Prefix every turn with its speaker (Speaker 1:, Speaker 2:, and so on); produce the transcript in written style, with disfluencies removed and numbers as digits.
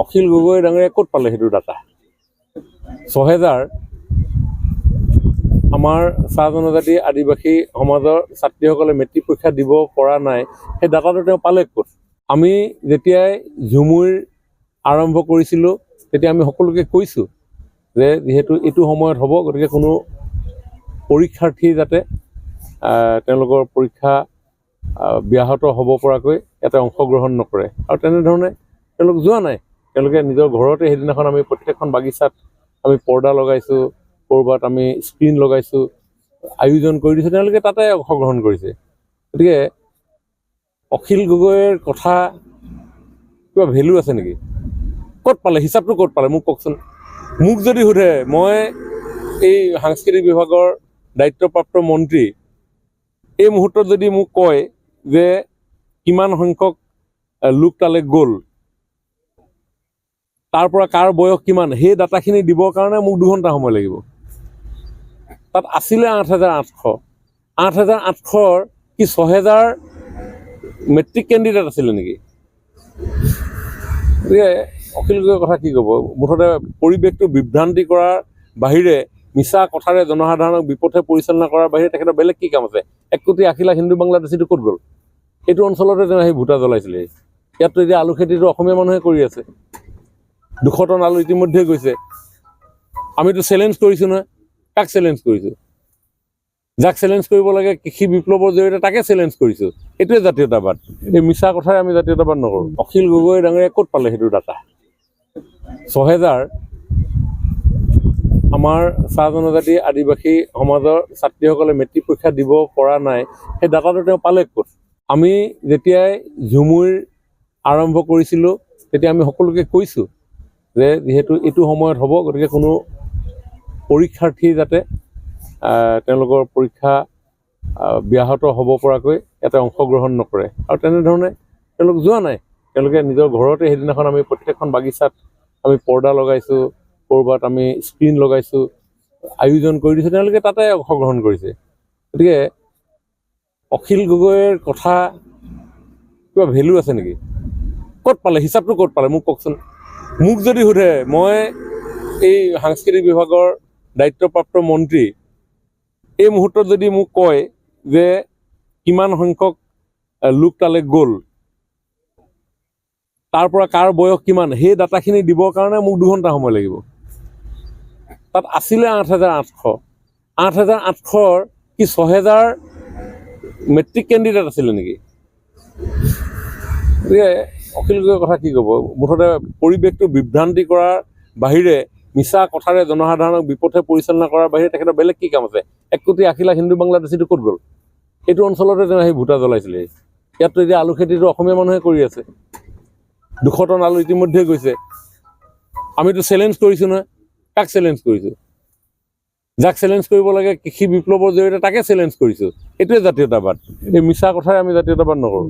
Speaker 1: অখিল গগৈ ডাঙৰীয়া ক'ত পালে সেইটো ডাটা ৬,০০০ আমাৰ চাহ জনজাতি আদিবাসী সমাজৰ ছাত্ৰীসকলে মেট্ৰিক পৰীক্ষা দিব পৰা নাই সেই ডাটাটো তেওঁ পালে ক'ত আমি যেতিয়াই ঝুমুৰ আৰম্ভ কৰিছিলোঁ তেতিয়া আমি সকলোকে কৈছোঁ যে যিহেতু এইটো সময়ত হ'ব গতিকে কোনো পৰীক্ষাৰ্থী যাতে তেওঁলোকৰ পৰীক্ষা ব্যাহত হ'ব পৰাকৈ ইয়াতে অংশগ্ৰহণ নকৰে আৰু তেনেধৰণে তেওঁলোক যোৱা নাই তেওঁলোকে নিজৰ ঘৰতে সেইদিনাখন আমি প্ৰত্যেকখন বাগিচাত আমি পৰ্দা লগাইছোঁ ক'ৰবাত আমি স্ক্ৰীণ লগাইছোঁ আয়োজন কৰি দিছোঁ তেওঁলোকে তাতে অংশগ্ৰহণ কৰিছে গতিকে অখিল গগৈৰ কথা কিবা ভেলু আছে নেকি ক'ত পালে হিচাপটো ক'ত পালে মোক কওকচোন মোক যদি সোধে মই এই সাংস্কৃতিক বিভাগৰ দায়িত্বপ্ৰাপ্ত মন্ত্ৰী এই মুহূৰ্তত যদি মোক কয় যে কিমান সংখ্যক লোক তালৈ গ'ল তাৰ পৰা কাৰ বয়স কিমান সেই ডাটাখিনি দিবৰ কাৰণে মোক 2 ঘণ্টা সময় লাগিব তাত আছিলে 8,800 8,800ৰ কি 6,000 মেট্ৰিক কেণ্ডিডেট আছিলে নেকি গতিকে অখিল গগৈৰ কথা কি ক'ব মুঠতে পৰিৱেশটো বিভ্ৰান্তি কৰাৰ বাহিৰে মিছা কথাৰে জনসাধাৰণক বিপথে পৰিচালনা কৰাৰ বাহিৰে তেখেতৰ বেলেগ কি কাম আছে 1,80,00,000 হিন্দু বাংলাদেশীটো ক'ত গ'ল এইটো অঞ্চলতে তেওঁ সেই ভোটা জ্বলাইছিলে ইয়াততো এতিয়া আলু খেতিটো অসমীয়া মানুহে কৰি আছে 200 টন আলু ইতিমধ্যে গৈছে আমিতো চেলেঞ্জ কৰিছোঁ নহয় কাক চেলেঞ্জ কৰিছোঁ যাক চেলেঞ্জ কৰিব লাগে কৃষি বিপ্লৱৰ জৰিয়তে তাকে চেলেঞ্জ কৰিছোঁ এইটোৱে জাতীয়তাবাদ এই মিছা কথাৰে আমি জাতীয়তাবাদ নকৰোঁ অখিল গগৈ ডাঙৰীয়া ক'ত পালে সেইটো ডাটা ৬,০০০ আমাৰ চাহ জনজাতি আদিবাসী সমাজৰ ছাত্ৰীসকলে মেট্ৰিক পৰীক্ষা দিব পৰা নাই সেই ডাটাটো তেওঁ পালে ক'ত আমি যেতিয়াই ঝুমুৰ আৰম্ভ কৰিছিলোঁ তেতিয়া আমি সকলোকে কৈছোঁ যে যিহেতু এইটো সময়ত হ'ব গতিকে কোনো পৰীক্ষাৰ্থী যাতে তেওঁলোকৰ পৰীক্ষা ব্যাহত হ'ব পৰাকৈ ইয়াতে অংশগ্ৰহণ নকৰে আৰু তেনেধৰণে তেওঁলোক যোৱা নাই তেওঁলোকে নিজৰ ঘৰতে সেইদিনাখন আমি প্ৰত্যেকখন বাগিচাত আমি পৰ্দা লগাইছোঁ ক'ৰবাত আমি স্ক্ৰীণ লগাইছোঁ আয়োজন কৰি দিছোঁ তেওঁলোকে তাতে অংশগ্ৰহণ কৰিছে গতিকে অখিল গগৈৰ কথা কিবা ভেলু আছে নেকি ক'ত পালে হিচাপটো ক'ত পালে মোক কওকচোন মোক যদি সোধে মই এই সাংস্কৃতিক বিভাগৰ দায়িত্বপ্ৰাপ্ত মন্ত্ৰী এই মুহূৰ্তত যদি মোক কয় যে কিমান সংখ্যক লোক তালৈ গ'ল তাৰ পৰা কাৰ বয়স কিমান সেই ডাটাখিনি দিবৰ কাৰণে মোক 2 ঘণ্টা সময় লাগিব তাত আছিলে 8,800 8,800ৰ কি 6,000 মেট্ৰিক কেণ্ডিডেট আছিলে নেকি গতিকে অখিল গগৈৰ কথা কি ক'ব মুঠতে পৰিৱেশটো বিভ্ৰান্তি কৰাৰ বাহিৰে মিছা কথাৰে জনসাধাৰণক বিপথে পৰিচালনা কৰাৰ বাহিৰে তেখেতৰ বেলেগ কি কাম আছে 1,80,00,000 হিন্দু বাংলাদেশীটো ক'ত গ'ল এইটো অঞ্চলতে তেওঁ সেই ভোটা জ্বলাইছিলে ইয়াততো এতিয়া আলু খেতিটো অসমীয়া মানুহে কৰি আছে 200 টন আলু ইতিমধ্যে গৈছে আমিতো চেলেঞ্জ কৰিছোঁ নহয় কাক চেলেঞ্জ কৰিছোঁ যাক চেলেঞ্জ কৰিব লাগে কৃষি বিপ্লৱৰ জৰিয়তে তাকে চেলেঞ্জ কৰিছোঁ এইটোৱে জাতীয়তাবাদ এই মিছা কথাৰে আমি জাতীয়তাবাদ নকৰোঁ